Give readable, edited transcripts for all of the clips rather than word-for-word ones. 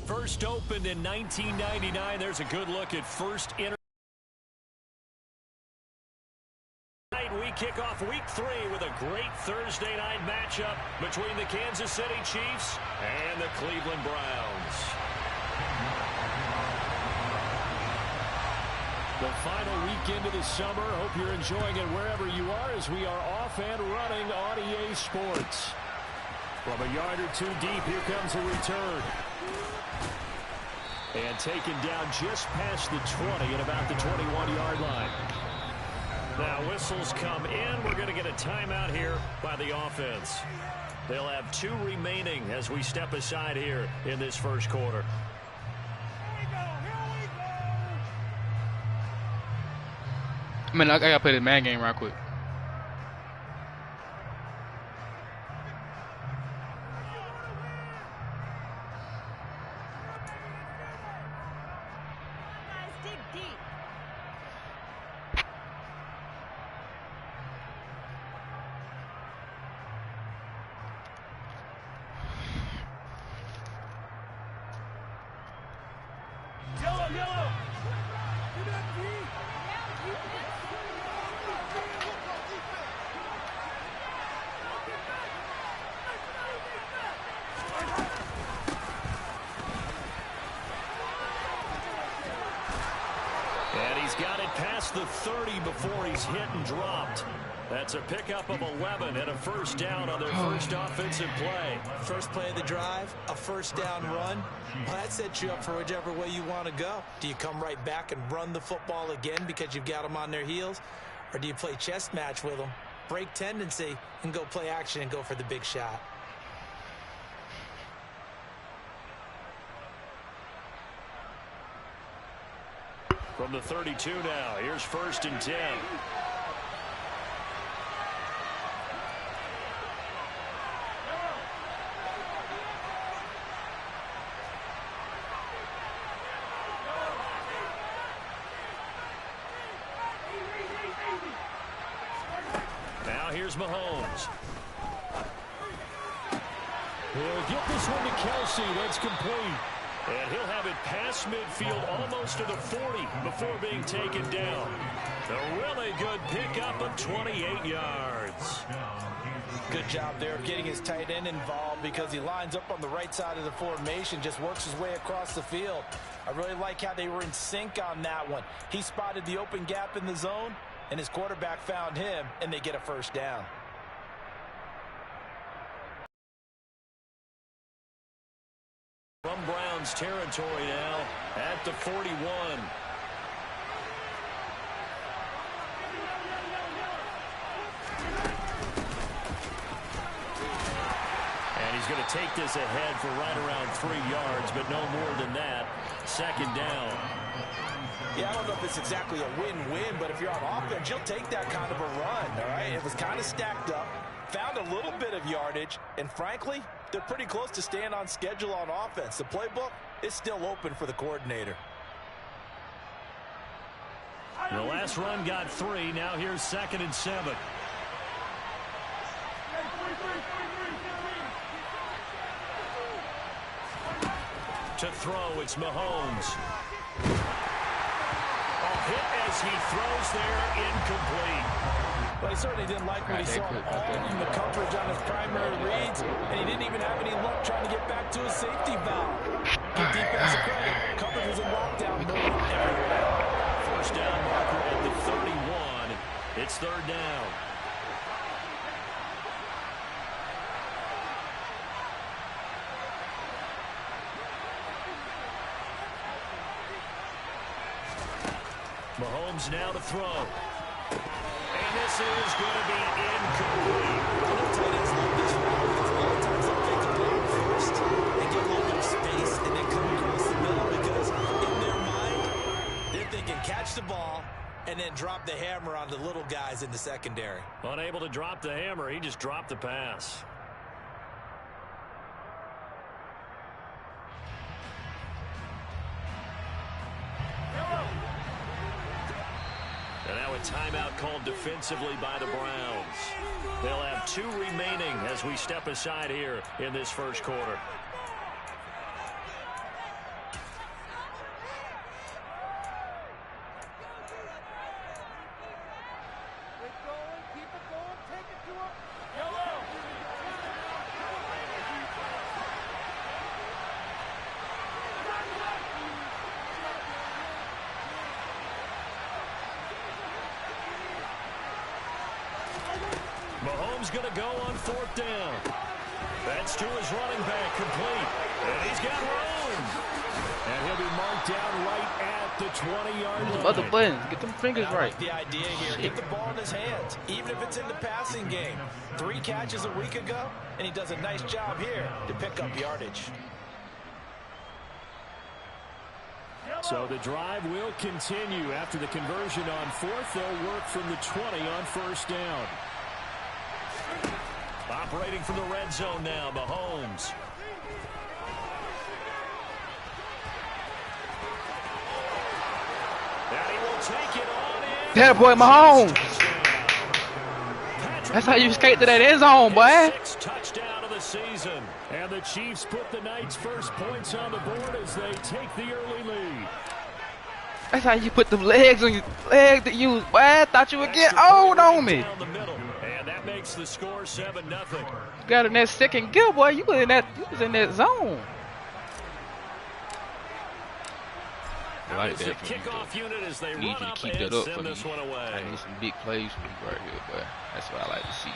First opened in 1999. There's a good look at first inter. We kick off week 3 with a great Thursday night matchup between the Kansas City Chiefs and the Cleveland Browns. The final weekend of the summer. Hope you're enjoying it wherever you are as we are off and running on EA Sports. From a yard or two deep, here comes a return. And taken down just past the 20 at about the 21-yard line. Now whistles come in. We're going to get a timeout here by the offense. They'll have 2 remaining as we step aside here in this first quarter. I mean, I got to play the Madden game real quick. Got it past the 30 before he's hit and dropped. That's a pickup of 11 and a first down on their first offensive play. First play of the drive, a first down run. Well, that sets you up for whichever way you want to go. Do you come right back and run the football again because you've got them on their heels? Or do you play chess match with them, break tendency, and go play action and go for the big shot? From the 32 now, here's 1st and 10. Now here's Mahomes. He'll get this one to Kelsey. That's complete. And he'll have it past midfield almost to the 40 before being taken down. A really good pickup of 28 yards. Good job there of getting his tight end involved because he lines up on the right side of the formation, just works his way across the field. I really like how they were in sync on that one. He spotted the open gap in the zone, and his quarterback found him, and they get a first down. From Browns territory now at the 41. And he's going to take this ahead for right around 3 yards, but no more than that. Second down. Yeah, I don't know if it's exactly a win-win, but if you're on offense, you'll take that kind of a run, all right? It was kind of stacked up, found a little bit of yardage, and frankly, they're pretty close to staying on schedule on offense. The playbook is still open for the coordinator. The last run got 3. Now here's 2nd and 7. To throw, it's Mahomes. Hit as he throws there, incomplete. But he certainly didn't like what he saw all in the coverage on his primary reads, and he didn't even have any luck trying to get back to his safety valve. Good defensive credit. Coverage was in lockdown mode everywhere. First down marker at the 31. It's 3rd down. Mahomes now to throw. And this is going to be incomplete. The tight ends love this route because a lot of times they'll take the ball first and get a little bit of space and then come across the middle because in their mind, they're thinking catch the ball and then drop the hammer on the little guys in the secondary. Unable to drop the hammer, he just dropped the pass. And now a timeout called defensively by the Browns. They'll have 2 remaining as we step aside here in this first quarter. Mahomes going to go on 4th down. That's to his running back, complete. And he's got room. And he'll be marked down right at the 20-yard line. Other buttons. Get them fingers right. Like the idea here. Get the ball in his hands, even if it's in the passing game. 3 catches a week ago, and he does a nice job here to pick up yardage. So the drive will continue after the conversion on 4th. They'll work from the 20 on 1st down. Operating from the red zone now, Mahomes. And he will take it on in. That boy Mahomes. That's how you skate to that end zone, boy. 6th touchdown of the season. And the Chiefs put the Knights' first points on the board as they take the early lead. That's how you put the legs on your legs to use, boy. I thought you would get old on me. Down the middle. And that makes the score 7-0. You got in that second gear, boy. You was in that zone. I like that. Kickoff unit as they need run you to up keep and that up send for me. this one away. I need some big plays from you right here, boy. That's what I like to see.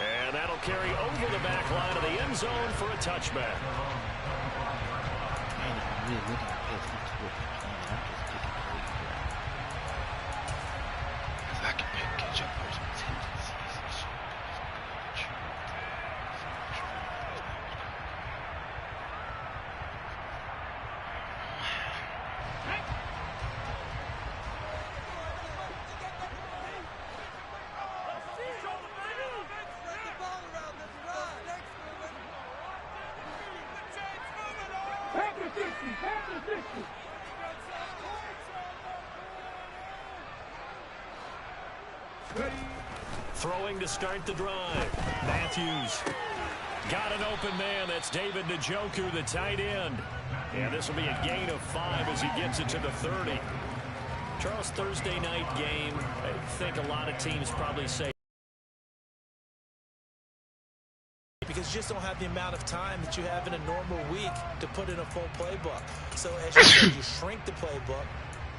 And that'll carry over the back line of the end zone for a touchback. I can catch up with some tendencies. Throwing to start the drive. Matthews got an open man. That's David Njoku, the tight end. And this will be a gain of 5 as he gets it to the 30. Charles, Thursday night game, I think a lot of teams probably say, because you just don't have the amount of time that you have in a normal week to put in a full playbook. So as you said, you shrink the playbook,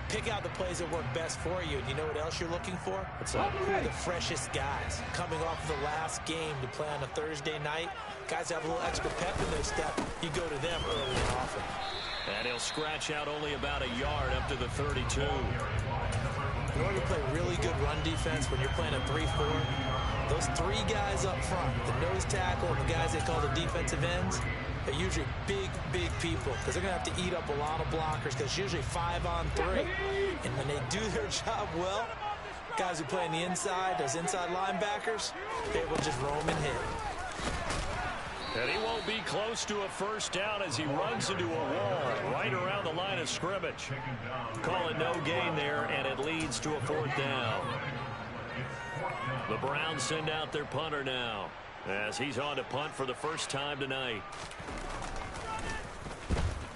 pick out the plays that work best for you. And you know what else you're looking for? Who are the freshest guys coming off the last game to play on a Thursday night? Guys have a little extra pep in their step. You go to them early and often. and he'll scratch out only about a yard up to the 32. In order to play really good run defense when you're playing a 3-4, those 3 guys up front, the nose tackle and the guys they call the defensive ends, they're usually big people because they're going to have to eat up a lot of blockers because it's usually 5-on-3. And when they do their job well, guys who play on the inside, those inside linebackers, they will just roam and hit. And he won't be close to a first down as he runs into a wall right around the line of scrimmage. Call it no gain there, and it leads to a 4th down. The Browns send out their punter now as he's on to punt for the first time tonight.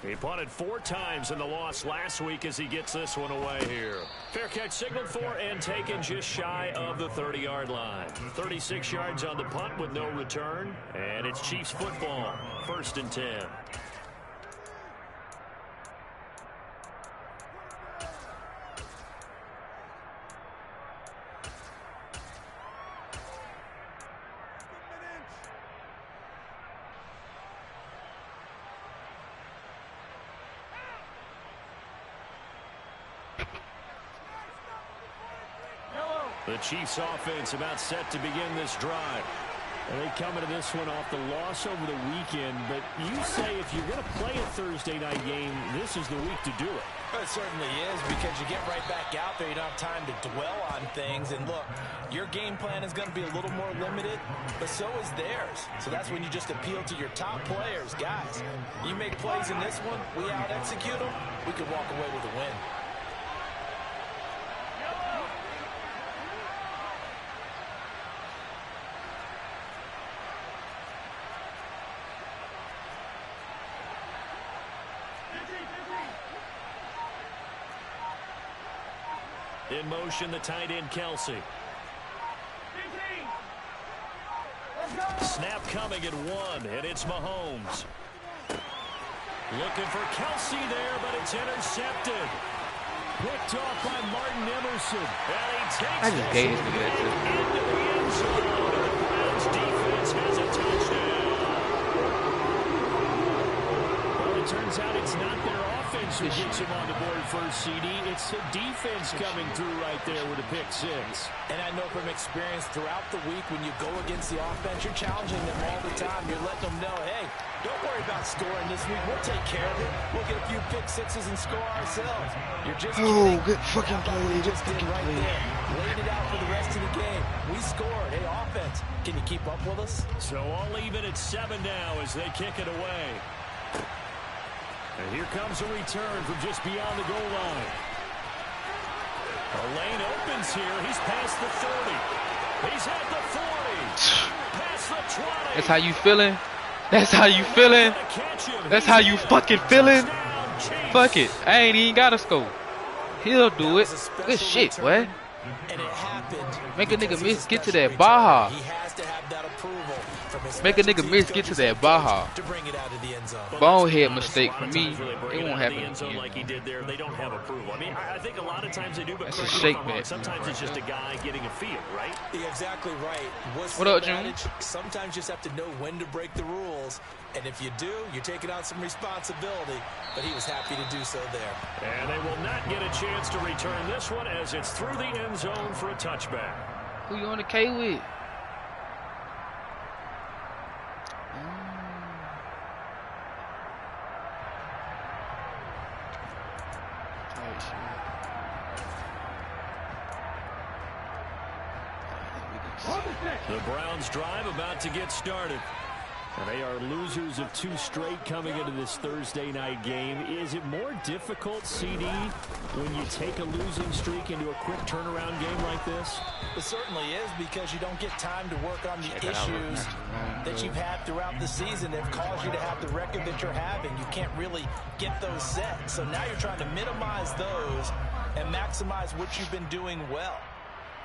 He punted 4 times in the loss last week as he gets this one away here. Fair catch signaled for and taken just shy of the 30-yard line. 36 yards on the punt with no return. And it's Chiefs football. 1st and 10. The Chiefs offense about set to begin this drive. And they come into this one off the loss over the weekend. But you say if you're going to play a Thursday night game, this is the week to do it. It certainly is, because you get right back out there. You don't have time to dwell on things. And look, your game plan is going to be a little more limited, but so is theirs. So that's when you just appeal to your top players. Guys, you make plays in this one, we out-execute them, we could walk away with a win. In motion, the tight end, Kelsey. Snap coming at 1, and it's Mahomes. Looking for Kelsey there, but it's intercepted. Picked off by Martin Emerson. And he takes I just gave this nigga that too. into the end zone. Browns defense has a touchdown. Well, it turns out it's not their offense who gets them on the board first, CD. It's the defense coming through right there with a pick six. And I know from experience throughout the week when you go against the offense, you're challenging them all the time. You're letting them know, hey, don't worry about scoring this week. We'll take care of it. We'll get a few pick sixes and score ourselves. You're just good fucking play. Good fucking right play. there. Laid it out for the rest of the game. We scored. Hey, offense, can you keep up with us? So all even at 7 now as they kick it away. And here comes a return from just beyond the goal line. The lane opens here. He's past the 30. He's at the 40. Past the 20. That's how you feeling? That's how you feeling? That's how you fucking feeling? Fuck it. I ain't even gotta score. He'll do it. Good shit, boy. And it happened. Make a nigga miss get to that Baja. He has to have that approval from his Make a nigga miss get to that Baja. to bring it out of the end zone. Bonehead mistake for me. It won't happen the end zone again. like he did there. They don't have approval. I mean, I think a lot of times they do, but That's a correct me shake if I'm wrong. bet. Sometimes it's just a guy getting a feel, right? You're exactly right. What's What the up, June? advantage? Sometimes you just have to know when to break the rules. And if you do, you're taking on some responsibility. But he was happy to do so there. And they will not get a chance to return this one as it's through the end zone for a touchback. Who you on the K with? The Browns drive about to get started. And they are losers of 2 straight coming into this Thursday night game. Is it more difficult, CD, when you take a losing streak into a quick turnaround game like this? It certainly is, because you don't get time to work on the issues that you've had throughout the season that have caused you to have the record that you're having. You can't really get those set. So now you're trying to minimize those and maximize what you've been doing well.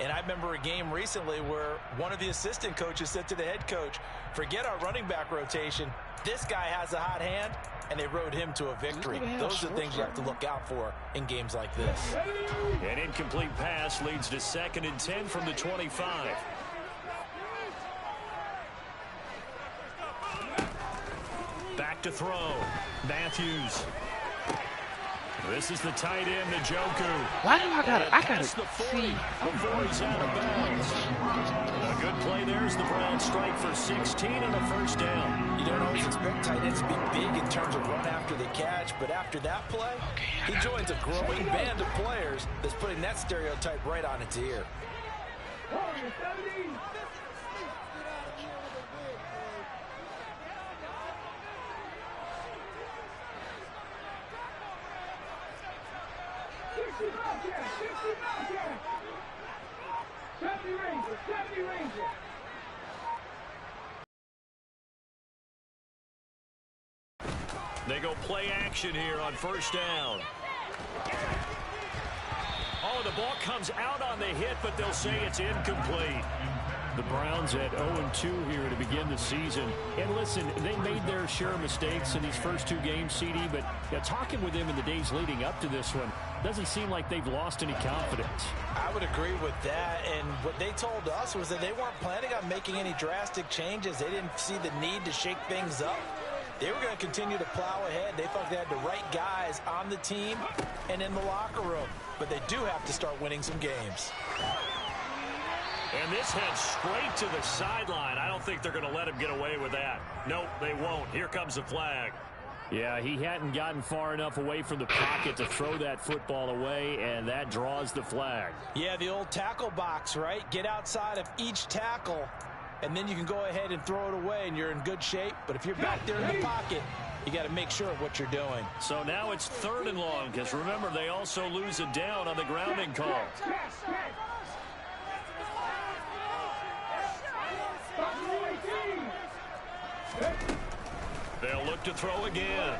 And I remember a game recently where one of the assistant coaches said to the head coach, forget our running back rotation. This guy has a hot hand, and they rode him to a victory. Those are the things you have to look out for in games like this. An incomplete pass leads to 2nd and 10 from the 25. Back to throw. Matthews. This is the tight end, Njoku. Why do I gotta see? Before he's out of bounds. A good play there as the Browns strike for 16 and a first down. You don't always expect tight ends to be big in terms of run after the catch, but after that play, he joins a growing band of players that's putting that stereotype right on its ear. They go play action here on first down. Oh, the ball comes out on the hit, but they'll say it's incomplete. The Browns at 0-2 here to begin the season. And listen, they made their share of mistakes in these first 2 games, CD, but talking with them in the days leading up to this one, doesn't seem like they've lost any confidence. I would agree with that, and what they told us was that they weren't planning on making any drastic changes. They didn't see the need to shake things up. They were going to continue to plow ahead. They thought they had the right guys on the team and in the locker room, but they do have to start winning some games. And this heads straight to the sideline. I don't think they're going to let him get away with that. Nope, they won't. Here comes the flag. Yeah, he hadn't gotten far enough away from the pocket to throw that football away, and that draws the flag. Yeah, the old tackle box, right? Get outside of each tackle, and then you can go ahead and throw it away, and you're in good shape. But if you're back there in the pocket, you got to make sure of what you're doing. So now it's 3rd and long, because remember, they also lose a down on the grounding call. They'll look to throw again.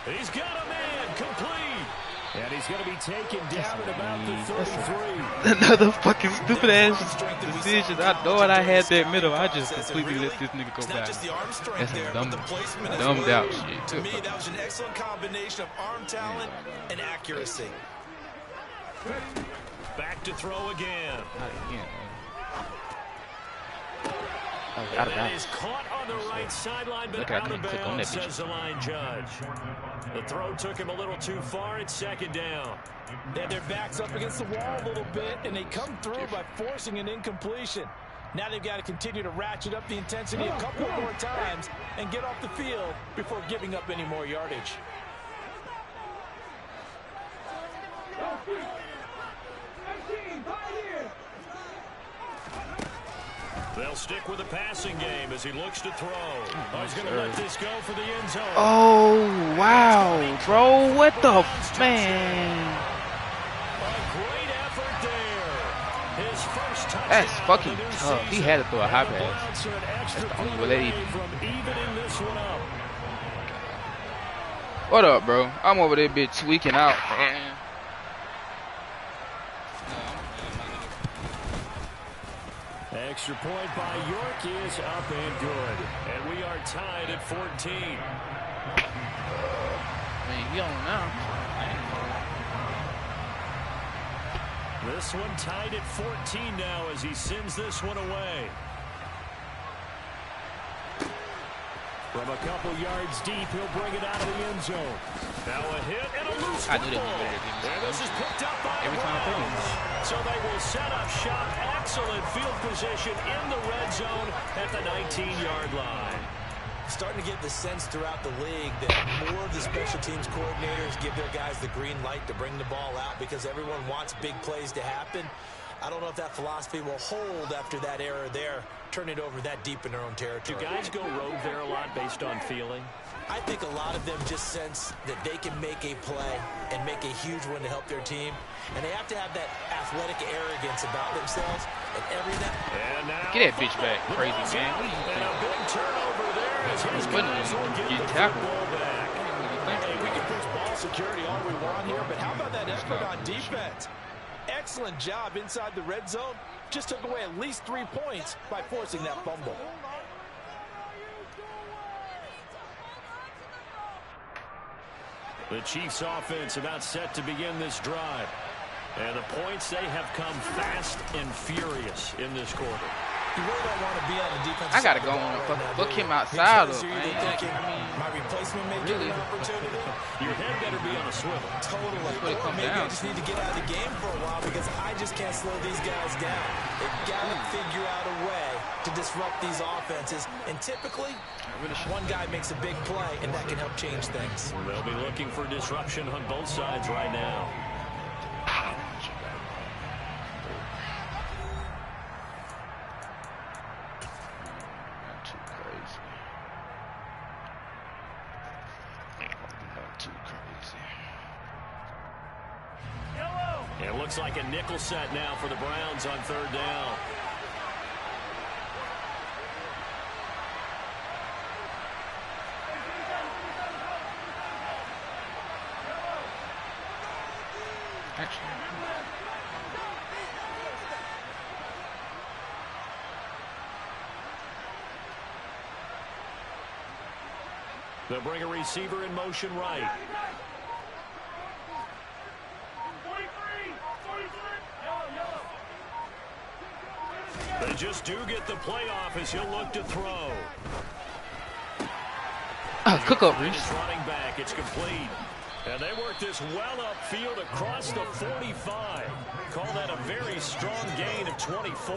He's got a man complete. And he's going to be taken down at about the 33. Another fucking stupid ass decision. I know it. I had that middle. I just completely let this nigga go back. That's some dumbed out shit. To me, that was an excellent combination of arm talent and accuracy. Back to throw again. Not again, man. Out of That bounds. is caught on the right sideline, but Look at out that, of click on that bounds, bitch. says the line judge. The throw took him a little too far. It's second down. They had their backs up against the wall a little bit, and they come through by forcing an incompletion. Now they've got to continue to ratchet up the intensity a couple more times and get off the field before giving up any more yardage. They'll stick with the passing game as he looks to throw. He's going to let this go for the end zone. Oh, wow, bro. What the man? A great effort there. His first touchdown. That's fucking of the new tough. He season. had to throw a high And the pass. Browns are an extra That's the only point way they away from evening this one up. What up, bro? I'm over there bitch tweaking out, man. Extra point by York is up and good. And we are tied at 14. Man, you on now. This one tied at 14 now as he sends this one away. From a couple yards deep, he'll bring it out of the end zone. Now a hit and a loose I knew football. that was better. And this is picked up by Every the time I pick Browns. him. So they will set up shop. Excellent field position in the red zone at the 19-yard line. Starting to get the sense throughout the league that more of the special teams coordinators give their guys the green light to bring the ball out because everyone wants big plays to happen. I don't know if that philosophy will hold after that error there, turn it over that deep in their own territory. Do guys go rogue there a lot based on feeling? I think a lot of them just sense that they can make a play and make a huge one to help their team. And they have to have that athletic arrogance about themselves. And every now and now Get that bitch back, crazy man. What do you and a think? big turnover there as his What guys do you will get get the tackled? football back. Hey, we can push ball security all we want here, but how about that effort on defense? Excellent job inside the red zone. Just took away at least 3 points by forcing that fumble. The Chiefs offense about set to begin this drive. And the points, they have come fast and furious in this quarter. You really don't want to be on the defensive I gotta side go of the on ball and right now, fuck do him you? outside Because of, you're either man. thinking, my replacement may get Really? an opportunity. Your head better be on a swivel. Totally. what it Or comes maybe I down just to. need to get out of the game for a while because I just can't slow these guys down. They've got to figure out a way to disrupt these offenses. And typically, one guy makes a big play, and that can help change things. They'll be looking for disruption on both sides right now. Not too crazy. Not too crazy. It looks like a nickel set now for the Browns on third down. Actually. They'll bring a receiver in motion right. They just do get the playoff as he'll look to throw. Cook up, Reese. His running back, it's complete. And they work this well upfield across the 45. Call that a very strong gain of 24.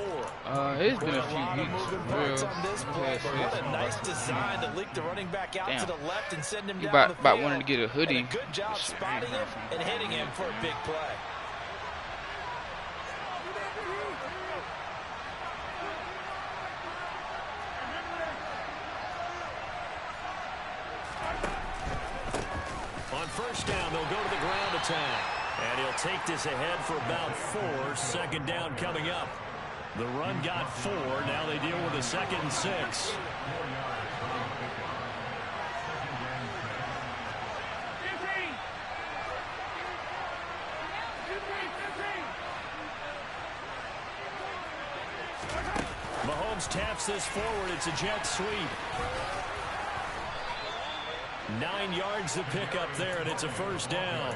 It's been A a few lot of weeks. moving For parts real. on this play, but what a nice design to leak the running back out to the left and send him You down the about field. wanting to get a hoodie. And a good job Shit, spotting him and hitting him for a big play. On first down, they'll go to the ground attack. And he'll take this ahead for about 4. Second down coming up. The run got 4. Now they deal with a 2nd and 6. Mahomes taps this forward. It's a jet sweep. 9 yards to pick up there, and it's a first down.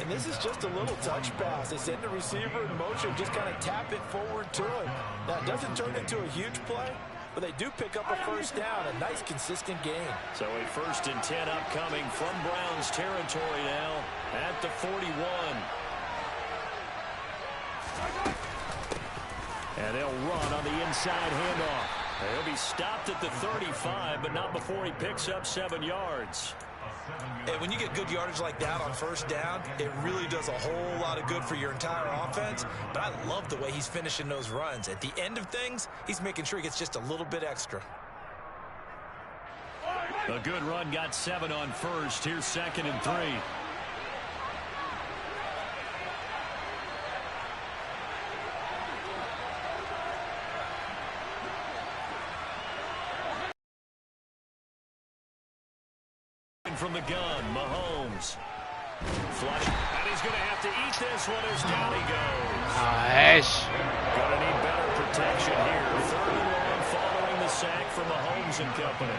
And this is just a little touch pass. They send the receiver in motion, just kind of tap it forward to him. Now, it doesn't turn into a huge play, but they do pick up a first down, a nice, consistent gain. So a 1st and 10 upcoming from Browns territory now at the 41. And they'll run on the inside handoff. He'll be stopped at the 35, but not before he picks up 7 yards. And when you get good yardage like that on first down, it really does a whole lot of good for your entire offense. But I love the way he's finishing those runs. At the end of things, he's making sure he gets just a little bit extra. A good run got 7 on first. Here's 2nd and 3. From the gun, Mahomes. Flush. And he's going to have to eat this one as down he goes. Gosh. Going to need better protection here. 3rd and long following the sack from Mahomes and company.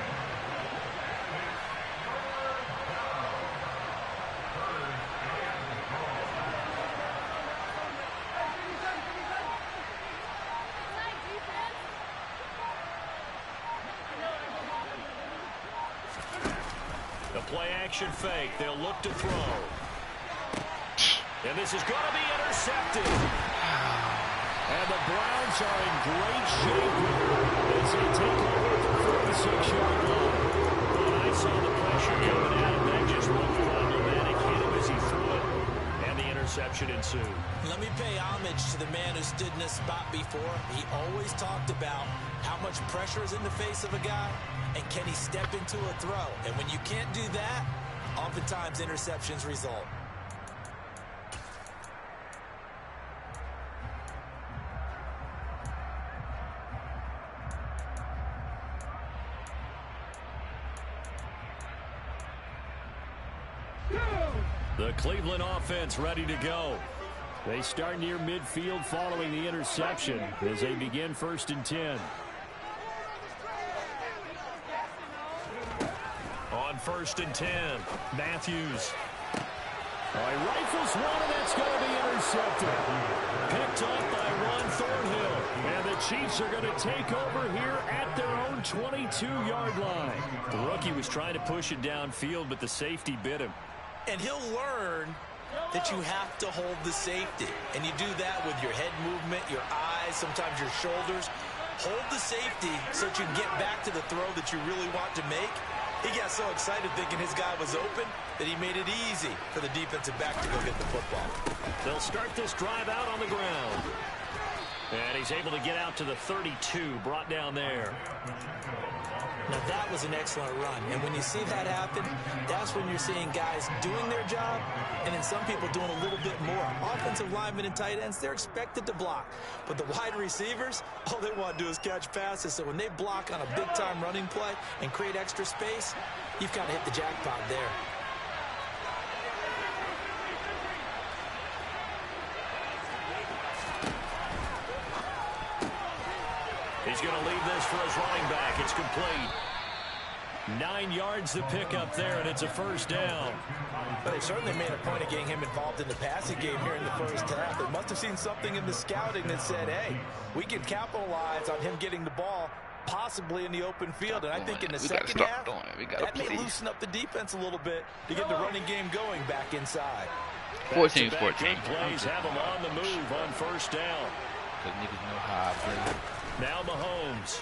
Play-action fake. They'll look to throw. And this is going to be intercepted. And the Browns are in great shape as they take over at the 46-yard line. When I saw the pressure coming at him, that just looked problematic. Hit him as he threw it, and the interception ensued. Let me pay homage to the man who stood in this spot before. He always talked about how much pressure is in the face of a guy. And can he step into a throw? And when you can't do that, oftentimes interceptions result. The Cleveland offense ready to go. They start near midfield following the interception as they begin 1st and 10. On 1st and 10, Matthews. He rifles one, and that's going to be intercepted. Picked off by Ron Thornhill. And the Chiefs are going to take over here at their own 22-yard line. The rookie was trying to push it downfield, but the safety bit him. And he'll learn that you have to hold the safety. And you do that with your head movement, your eyes, sometimes your shoulders. Hold the safety so that you can get back to the throw that you really want to make. He got so excited thinking his guy was open that he made it easy for the defensive back to go get the football. They'll start this drive out on the ground. And he's able to get out to the 32, brought down there. Now that was an excellent run. And when you see that happen, that's when you're seeing guys doing their job and then some people doing a little bit more. Offensive linemen and tight ends, they're expected to block. But the wide receivers, all they want to do is catch passes. So when they block on a big-time running play and create extra space, you've got to hit the jackpot there. He's going to leave this for his running back. It's complete. 9 yards to pick up there, and it's a first down. But they certainly made a point of getting him involved in the passing game here in the first half. They must have seen something in the scouting that said, hey, we can capitalize on him getting the ball possibly in the open field. And I think in the second half, that may loosen up the defense a little bit to get the running game going back inside. 14-14. Plays have him on the move on first down. Because niggas know how I play. Now Mahomes.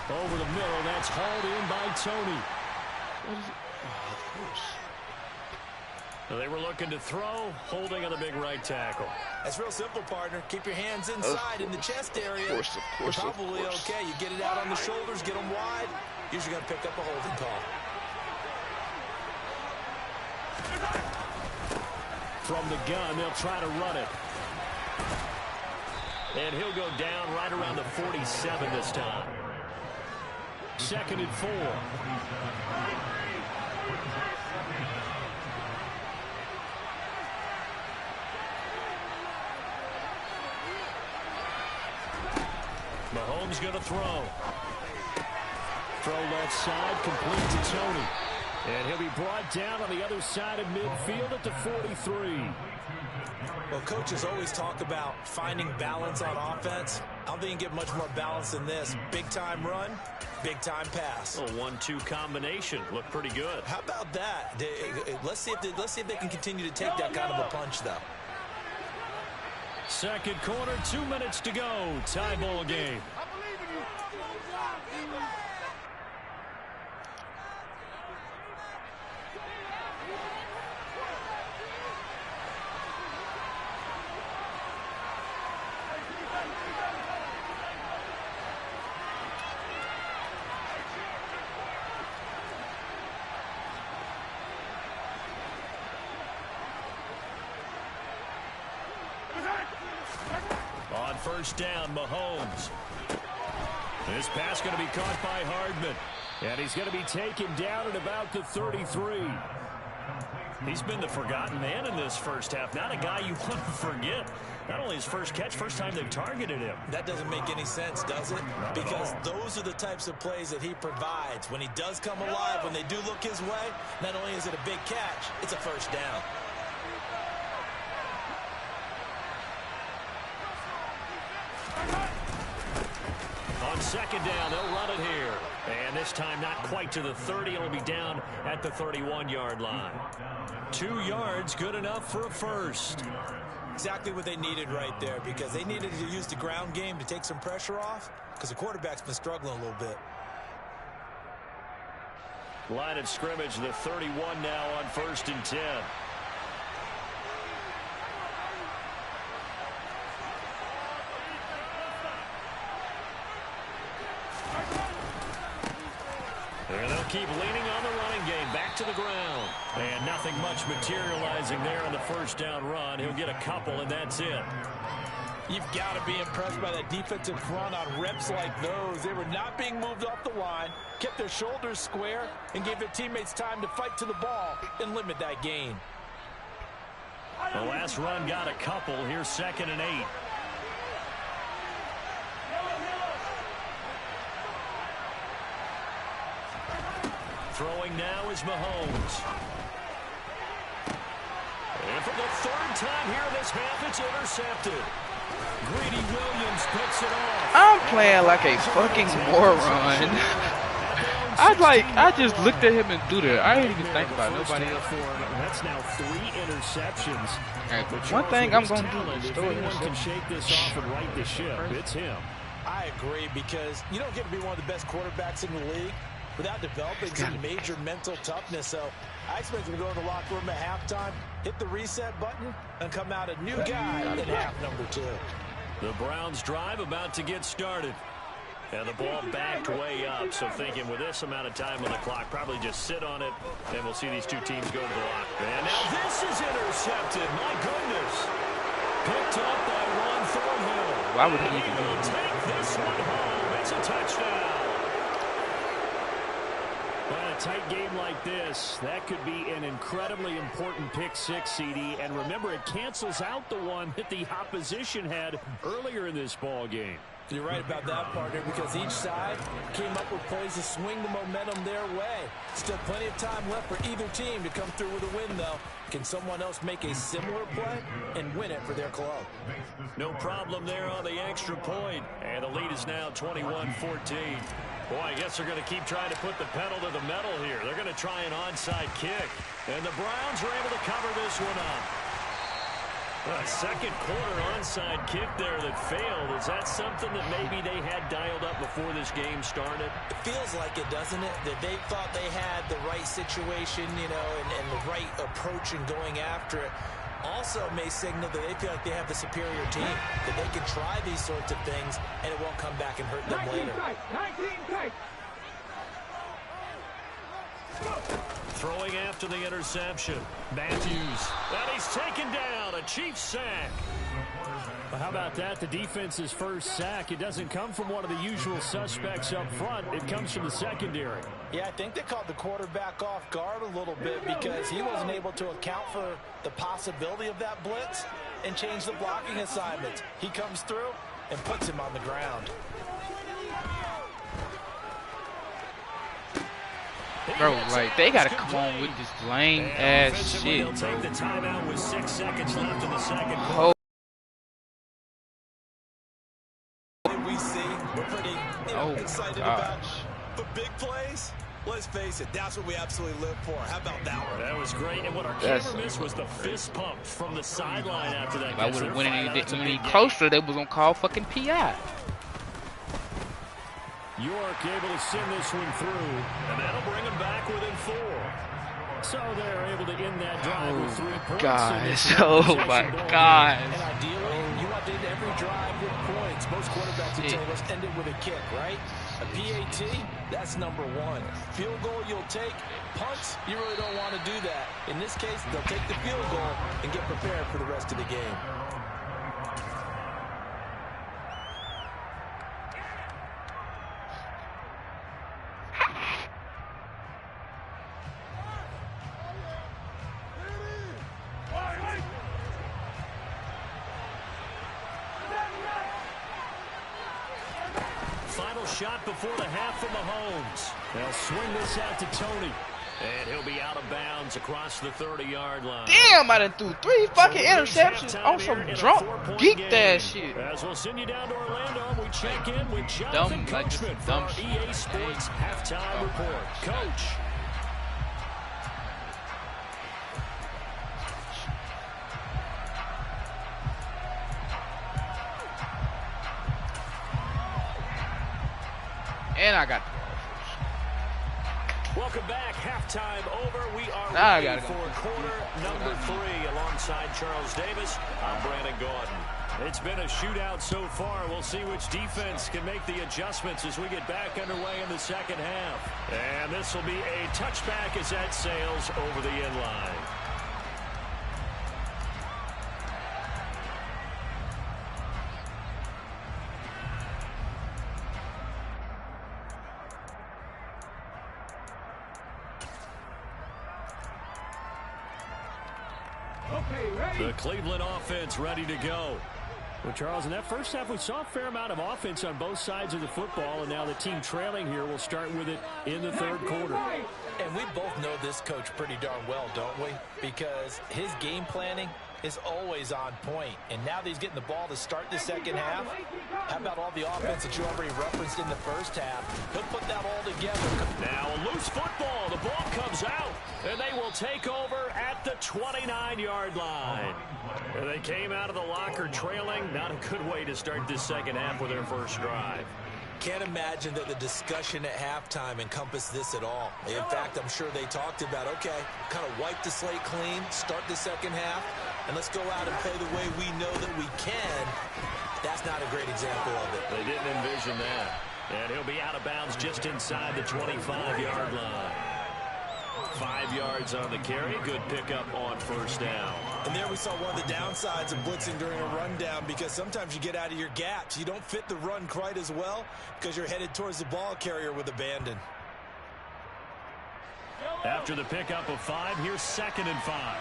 Over the middle, that's hauled in by Tony. What is it? Oh, of course. They were looking to throw, holding on the big right tackle. That's real simple, partner. Keep your hands inside in the chest area. Of course, Probably okay. You get it out on the shoulders, get them wide. Usually going to pick up a holding call. From the gun, they'll try to run it. And he'll go down right around the 47 this time. 2nd and 4. Mahomes going to throw. Throw left side, complete to Tony. And he'll be brought down on the other side of midfield at the 43. Well, coaches always talk about finding balance on offense. I don't think you can get much more balance than this. Big-time run, big-time pass. A 1-2 combination. Looked pretty good. How about that? Let's see if they can continue to take that kind of a punch, though. Second quarter, 2 minutes to go. Tie ball game. On first down, Mahomes. This pass going to be caught by Hardman. And he's going to be taken down at about the 33. He's been the forgotten man in this first half. Not a guy you want to forget. Not only his first catch, first time they've targeted him. That doesn't make any sense, does it? Because those are the types of plays that he provides. When he does come alive, when they do look his way, not only is it a big catch, it's a first down. On second down, they'll run it here. And this time not quite to the 30. It'll be down at the 31-yard line. 2 yards, good enough for a first. Exactly what they needed right there, because they needed to use the ground game to take some pressure off, because the quarterback's been struggling a little bit. Line of scrimmage, the 31 now on 1st and 10. And they'll keep leaning on the running game. Back to the ground. And nothing much materializing there on the first down run. He'll get a couple, and that's it. You've got to be impressed by that defensive front on reps like those. They were not being moved off the line, kept their shoulders square, and gave their teammates time to fight to the ball and limit that gain. The last run got a couple. Here's 2nd and 8. Throwing now is Mahomes. And for the 3rd time here in this half, it's intercepted. Greedy Williams picks it off. I'm playing like a fucking moron. I just looked at him and threw it. I didn't even think about nobody else. That's now 3 interceptions. Right, one thing I'm going to do is if throw anyone it. can shake this off and right the ship, it's him. I agree, because you don't get to be one of the best quarterbacks in the league without developing some major mental toughness. So I expect him to go in the locker room at halftime, hit the reset button, and come out a new guy in half number 2. The Browns drive about to get started. And the ball backed way up. So thinking with this amount of time on the clock, probably just sit on it, and we'll see these two teams go to the lock. And now this is intercepted. My goodness. Picked up by Ron Thornhill. Why would he even He'll take this one home. It's a touchdown. Well, a tight game like this, that could be an incredibly important pick six, CD. And remember, it cancels out the one that the opposition had earlier in this ball game. You're right about that, partner, because each side came up with plays to swing the momentum their way. Still plenty of time left for either team to come through with a win, though. Can someone else make a similar play and win it for their club? No problem there on the extra point. And the lead is now 21-14. Boy, I guess they're going to keep trying to put the pedal to the metal here. They're going to try an onside kick. And the Browns are able to cover this one up. A second quarter onside kick there that failed. Is that something that maybe they had dialed up before this game started? It feels like it, doesn't it? That they thought they had the right situation, you know, and the right approach in going after it. Also may signal that they feel like they have the superior team, that they can try these sorts of things and it won't come back and hurt them later. Throwing after the interception. Matthews. And he's taken down. A Chiefs sack. Well, how about that? The defense's first sack. It doesn't come from one of the usual suspects up front. It comes from the secondary. Yeah, I think they caught the quarterback off guard a little bit because he wasn't able to account for the possibility of that blitz and change the blocking assignments. He comes through and puts him on the ground. Bro, like, they gotta come on with this lame ass shit, bro. Take the timeout with 6 seconds left in the second quarter. We see, we're pretty excited about the big plays. Let's face it, that's what we absolutely live for. How about that one? That was great, and what our camera missed was the fist pump from the sideline after that. If I would have went any closer, they was gonna call fucking PI. York able to send this one through, and that'll bring them back within 4. So they're able to end that drive with 3 points. Guys, oh my gosh. And ideally, you want to end every drive with points. Most quarterbacks would tell us end it with a kick, right? A PAT, that's number 1. Field goal you'll take. Punts, you really don't want to do that. In this case, they'll take the field goal and get prepared for the rest of the game. Final shot before the half from Mahomes. They'll swing this out to Tony. And he'll be out of bounds across the 30-yard line. Damn, I done threw 3 fucking interceptions on some drunk geek that shit. As we'll send you down to Orlando, we check in with Jonathan Coachman for our EA Sports halftime report. Coach. And I got the ball first. Welcome back. Halftime over. We are ready for quarter number 3 alongside Charles Davis. I'm Brandon Gordon. It's been a shootout so far. We'll see which defense can make the adjustments as we get back underway in the second half. And this will be a touchback as that sails over the end line. The Cleveland offense ready to go. Well, Charles, in that first half, we saw a fair amount of offense on both sides of the football, and now the team trailing here will start with it in the third quarter. And we both know this coach pretty darn well, don't we? Because his game planning is always on point. And now that he's getting the ball to start the second half, how about all the offense that you already referenced in the first half? He'll put that all together. Now a loose football. The ball comes out, and they will take over at the 29-yard line. And they came out of the locker trailing. Not a good way to start this second half with their first drive. Can't imagine that the discussion at halftime encompassed this at all. In fact, I'm sure they talked about, okay, kind of wipe the slate clean, start the second half, and let's go out and play the way we know that we can. That's not a great example of it. They didn't envision that. And he'll be out of bounds just inside the 25-yard line. 5 yards on the carry. Good pickup on first down. And there we saw one of the downsides of blitzing during a rundown, because sometimes you get out of your gaps. You don't fit the run quite as well because you're headed towards the ball carrier with abandon. After the pickup of 5, here's 2nd and 5.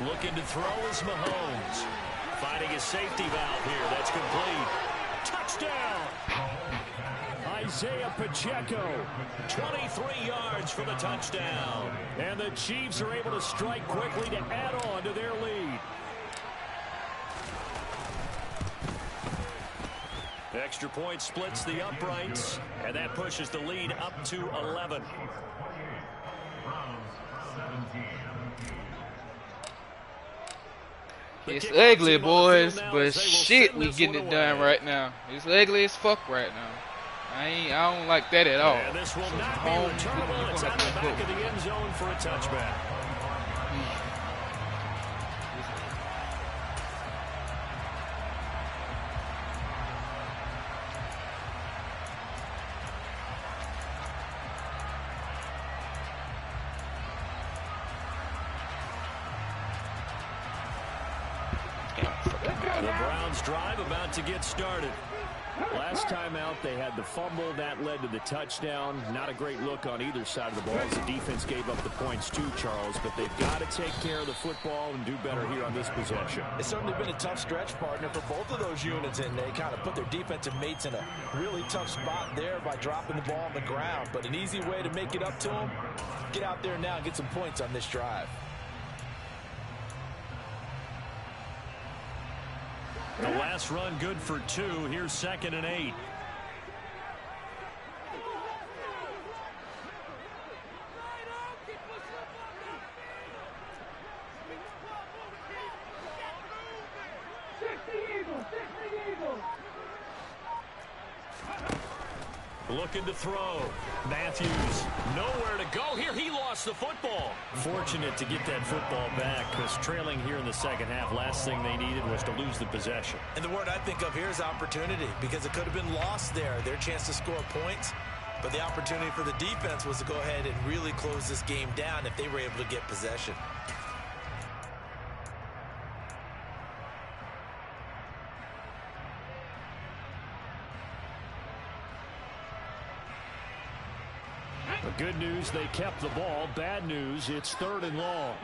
Looking to throw is Mahomes. Finding a safety valve here. That's complete. Touchdown! Isaiah Pacheco, 23 yards for the touchdown. And the Chiefs are able to strike quickly to add on to their lead. Extra point splits the uprights, and that pushes the lead up to 11. It's ugly, boys, but shit, we getting it done right now. It's ugly as fuck right now. I don't like that at all. And this will not be returnable. It's out of the back of the end zone for a touchback. The Browns drive about to get started. Last time out, they had the fumble. That led to the touchdown. Not a great look on either side of the ball as the defense gave up the points too, Charles. But they've got to take care of the football and do better here on this possession. It's certainly been a tough stretch, partner, for both of those units, and they kind of put their defensive mates in a really tough spot there by dropping the ball on the ground. But an easy way to make it up to them, get out there now and get some points on this drive. The last run good for 2. Here's 2nd and 8. Looking to throw. Matthews, nowhere to go here. He lost the football. Fortunate to get that football back because trailing here in the second half, last thing they needed was to lose the possession. And the word I think of here is opportunity, because it could have been lost there. Their chance to score points, but the opportunity for the defense was to go ahead and really close this game down if they were able to get possession. The good news, they kept the ball. Bad news, it's 3rd and long.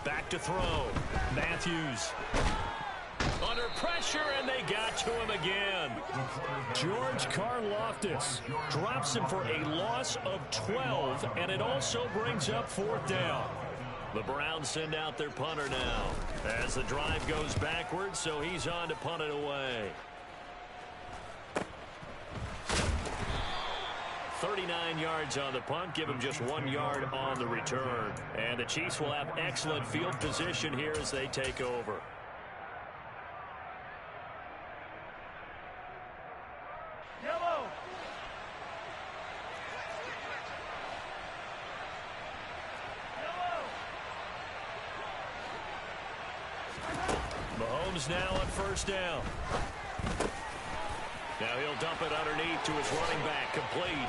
Back to throw. Matthews. Under pressure, and they got to him again. George Karlaftis drops him for a loss of 12, and it also brings up 4th down. The Browns send out their punter now as the drive goes backwards, so he's on to punt it away. 39 yards on the punt, give him just 1 yard on the return. And the Chiefs will have excellent field position here as they take over. Yellow. Mahomes now on 1st down. Now he'll dump it underneath to his running back, complete.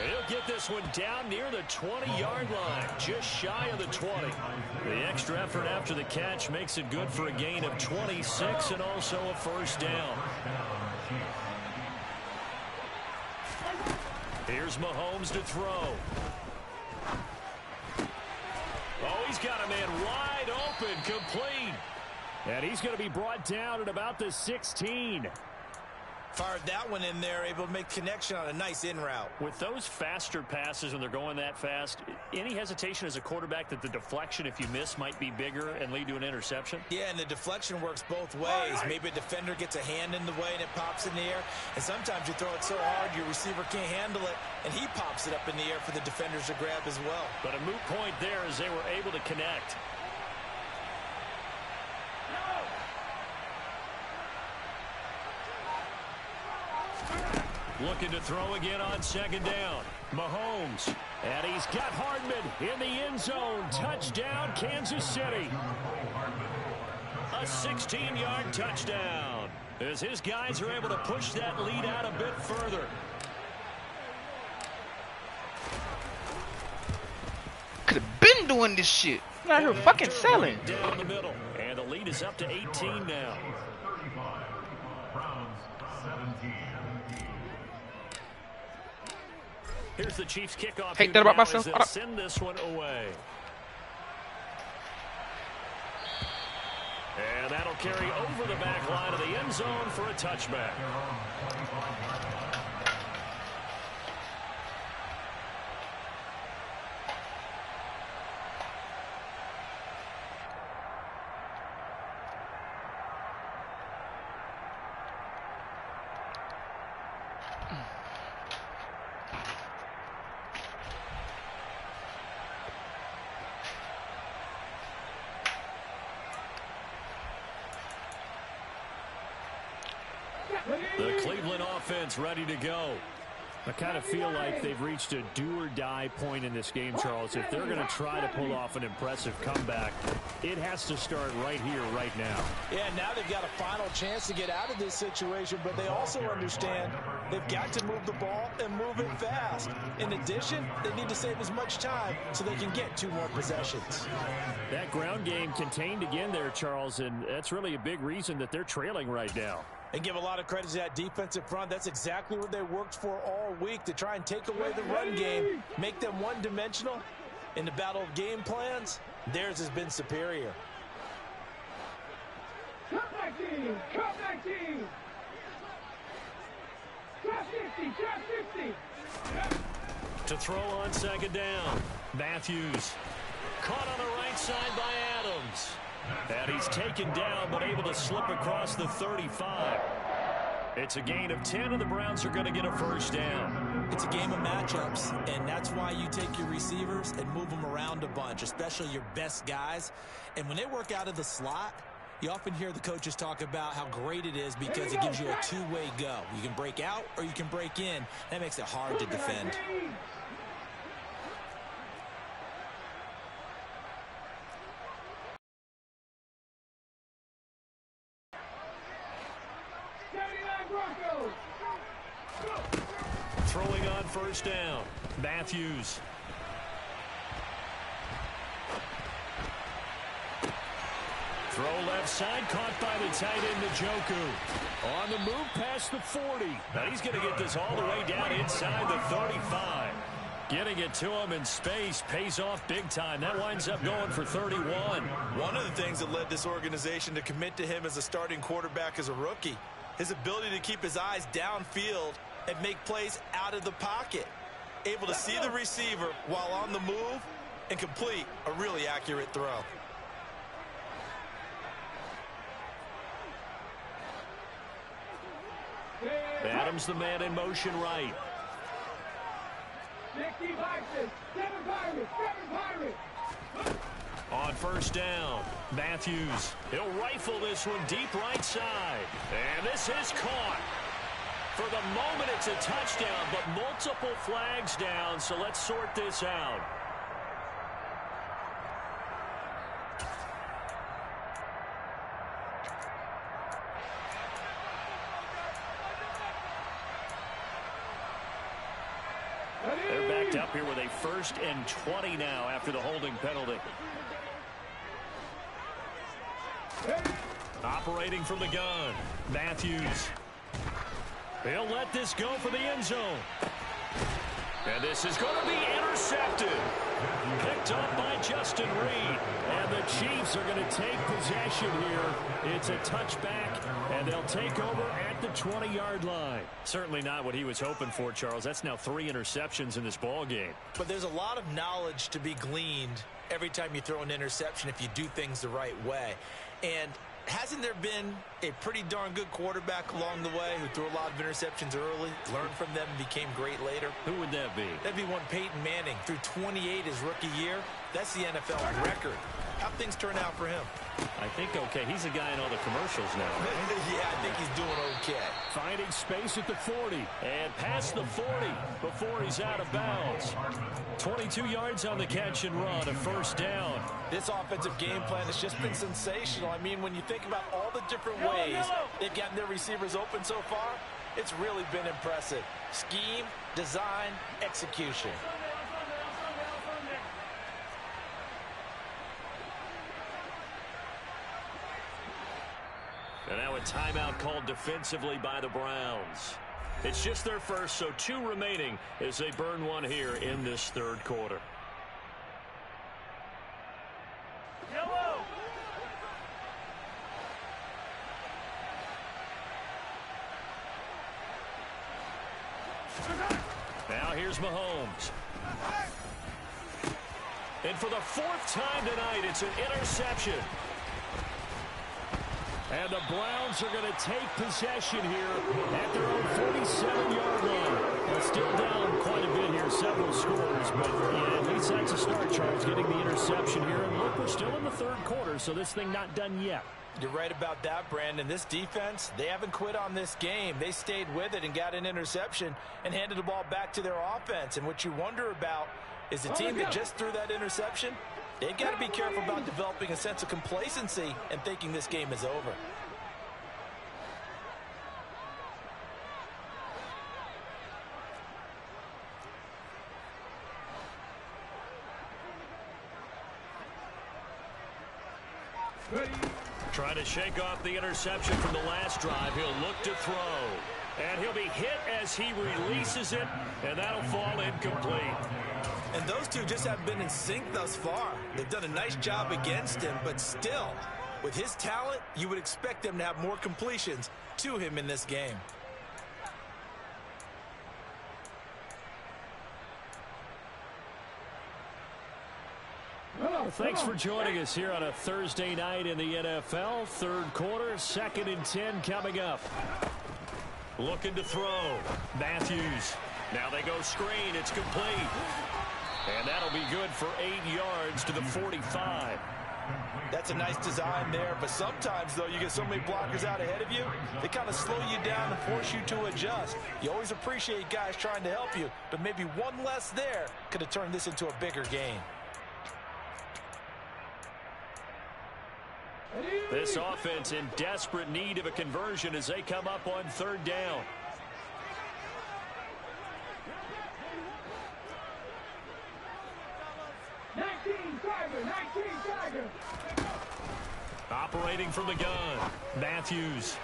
And he'll get this one down near the 20-yard line, just shy of the 20. The extra effort after the catch makes it good for a gain of 26 and also a 1st down. Here's Mahomes to throw. Oh, he's got a man wide open, complete. And he's going to be brought down at about the 16. Fired that one in there, able to make connection on a nice in route. With those faster passes when they're going that fast, any hesitation as a quarterback that the deflection, if you miss, might be bigger and lead to an interception? Yeah, and the deflection works both ways. Maybe a defender gets a hand in the way and it pops in the air. And sometimes you throw it so hard your receiver can't handle it, and he pops it up in the air for the defenders to grab as well. But a moot point there as they were able to connect. Looking to throw again on 2nd down. Mahomes. And he's got Hardman in the end zone. Touchdown, Kansas City. A 16-yard touchdown as his guys are able to push that lead out a bit further. Could have been doing this shit. I'm out here fucking selling. Down the middle. And the lead is up to 18 now. Here's the Chiefs kickoff. Take that about myself. Send this one away. And that'll carry over the back line of the end zone for a touchback. The Cleveland offense ready to go. I kind of feel like they've reached a do-or-die point in this game, Charles. If they're going to try to pull off an impressive comeback, it has to start right here, right now. Yeah, now they've got a final chance to get out of this situation, but they also understand they've got to move the ball and move it fast. In addition, they need to save as much time so they can get 2 more possessions. That ground game contained again there, Charles, and that's really a big reason that they're trailing right now. And give a lot of credit to that defensive front. That's exactly what they worked for all week, to try and take away the run game, make them one-dimensional. In the battle of game plans, theirs has been superior. Comeback team! Comeback team! Trap 50! Trap 50! To throw on second down, Matthews. Caught on the right side by Adams. And he's taken down, but able to slip across the 35. It's a gain of 10, and the Browns are going to get a first down. It's a game of matchups, and that's why you take your receivers and move them around a bunch, especially your best guys. And when they work out of the slot, you often hear the coaches talk about how great it is because it gives you a two-way go. You can break out or you can break in. That makes it hard to defend. Throwing on first down, Matthews. Throw left side, caught by the tight end, Njoku. On the move past the 40. Now he's going to get this all the way down inside the 35. Getting it to him in space pays off big time. That winds up going for 31. One of the things that led this organization to commit to him as a starting quarterback as a rookie, his ability to keep his eyes downfield and make plays out of the pocket. Able to see the receiver while on the move and complete a really accurate throw. Adams the man in motion right. 60 boxes, 7 Pirates. On first down, Matthews. He'll rifle this one deep right side. And this is caught. For the moment, it's a touchdown, but multiple flags down, so let's sort this out. They're backed up here with a 1st and 20 now after the holding penalty. Operating from the gun, Matthews. He'll let this go for the end zone. And this is going to be intercepted. Picked up by Justin Reed. And the Chiefs are going to take possession here. It's a touchback, and they'll take over at the 20-yard line. Certainly not what he was hoping for, Charles. That's now 3 interceptions in this ball game. But there's a lot of knowledge to be gleaned every time you throw an interception if you do things the right way. And hasn't there been a pretty darn good quarterback along the way who threw a lot of interceptions early, learned from them, and became great later? Who would that be? That'd be one Peyton Manning. Threw 28 his rookie year. That's the NFL record. How'd things turn out for him? I think okay. He's a guy in all the commercials now. Yeah, I think he's doing okay. Finding space at the 40. And past the 40 before he's out of bounds. 22 yards on the catch and run, a first down. This offensive game plan has just been sensational. I mean, when you think about all the different ways they've gotten their receivers open so far, it's really been impressive. Scheme, design, execution. And now a timeout called defensively by the Browns. It's just their first, so 2 remaining as they burn one here in this 3rd quarter. Yellow. Now here's Mahomes. And for the 4th time tonight, it's an interception. And the Browns are going to take possession here at their own 47-yard line. They're still down quite a bit here, several scores. But yeah, at least that's a start, Charles, getting the interception here. And look, we're still in the 3rd quarter, so this thing not done yet. You're right about that, Brandon. This defense, they haven't quit on this game. They stayed with it and got an interception and handed the ball back to their offense. And what you wonder about is the team that just threw that interception, they've got to be careful about developing a sense of complacency and thinking this game is over. Trying to shake off the interception from the last drive. He'll look to throw. And he'll be hit as he releases it, and that'll fall incomplete. And those two just haven't been in sync thus far. They've done a nice job against him, but still, with his talent, you would expect them to have more completions to him in this game. Well, thanks for joining us here on a Thursday night in the NFL. Third quarter, 2nd and 10 coming up. Looking to throw. Matthews. Now they go screen. It's complete. And that'll be good for 8 yards to the 45. That's a nice design there, but sometimes, though, you get so many blockers out ahead of you, they kind of slow you down and force you to adjust. You always appreciate guys trying to help you, but maybe one less there could have turned this into a bigger game. This offense in desperate need of a conversion as they come up on 3rd down. Operating from the gun. Matthews.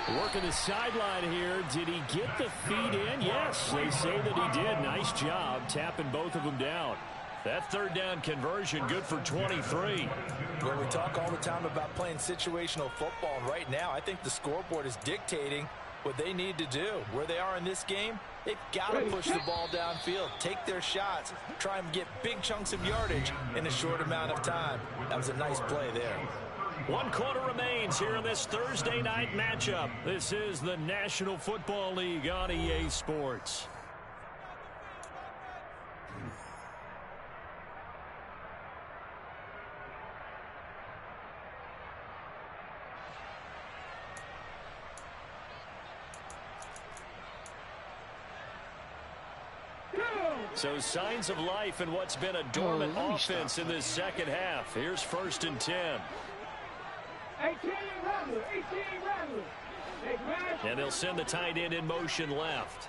Working the sideline here. Did he get the feet in? Yes, they say that he did. Nice job tapping both of them down. That 3rd down conversion good for 23. Well, we talk all the time about playing situational football, and right now I think the scoreboard is dictating what they need to do. Where they are in this game, they've got to push the ball downfield, take their shots, try and get big chunks of yardage in a short amount of time. That was a nice play there. 1 quarter remains here in this Thursday night matchup. This is the National Football League on EA Sports. So signs of life in what's been a dormant offense in this second half. Here's 1st and 10. 18 Rattler. And they'll send the tight end in motion left.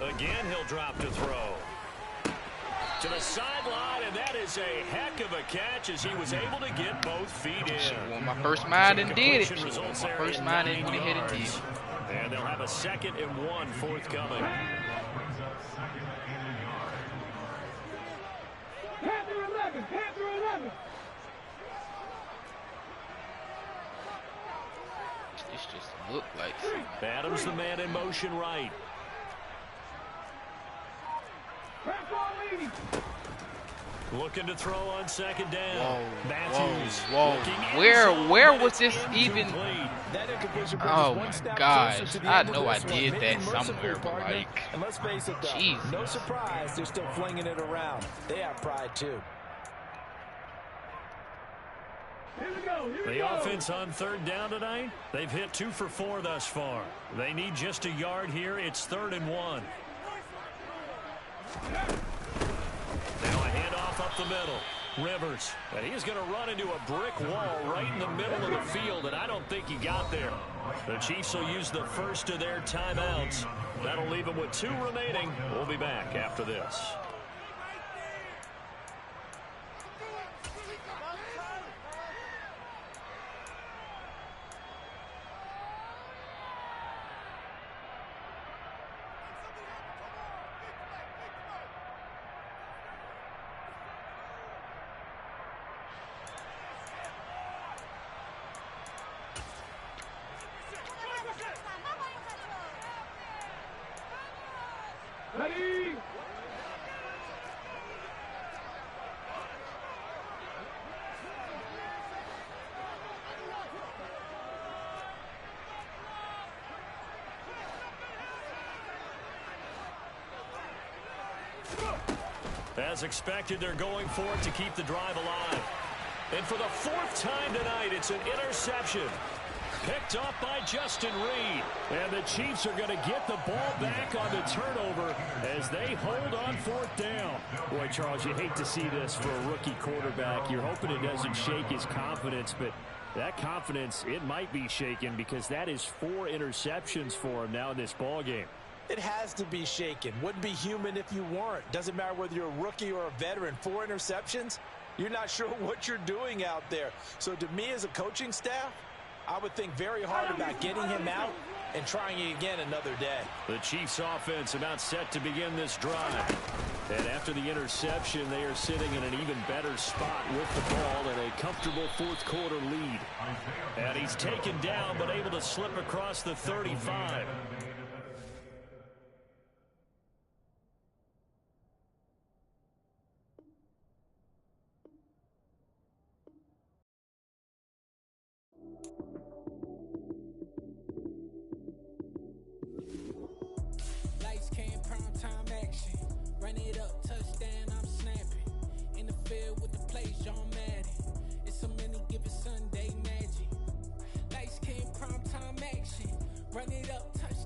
Again, he'll drop to throw. To the sideline, and that is a heck of a catch as he was able to get both feet in. Well, my first mind and did it. My first mind and went ahead and did it. And they'll have a 2nd and 1 forthcoming. Panther 11. This just looked like something. Adams the man in motion right. Looking to throw on 2nd down. Whoa, Matthews. Whoa. Where was this even? Oh my gosh. I know I did that somewhere, but like, and let's face it, though, Jesus. no surprise, they're still flinging it around. They have pride too. Here we go. The offense on 3rd down tonight, they've hit 2 for 4 thus far. They need just a yard here. It's 3rd and 1. Now a handoff up the middle. Rivers. And he's going to run into a brick wall right in the middle of the field, and I don't think he got there. The Chiefs will use the first of their timeouts. That'll leave them with 2 remaining. We'll be back after this. As expected, they're going for it to keep the drive alive. And for the fourth time tonight, it's an interception. Picked up by Justin Reed. And the Chiefs are going to get the ball back on the turnover as they hold on fourth down. Boy, Charles, you hate to see this for a rookie quarterback. You're hoping it doesn't shake his confidence, but that confidence, it might be shaken because that is 4 interceptions for him now in this ball game. It has to be shaken. Wouldn't be human if you weren't. Doesn't matter whether you're a rookie or a veteran. 4 interceptions, you're not sure what you're doing out there. So to me as a coaching staff, I would think very hard about getting him out and trying it again another day. The Chiefs offense about set to begin this drive. And after the interception, they are sitting in an even better spot with the ball and a comfortable fourth quarter lead. And he's taken down but able to slip across the 35. Lights came, prime time action. Run it up, touchdown, I'm snapping. In the field with the plays, John Madden. It's so many given Sunday magic. Lights came, prime time action. Run it up, touchdown.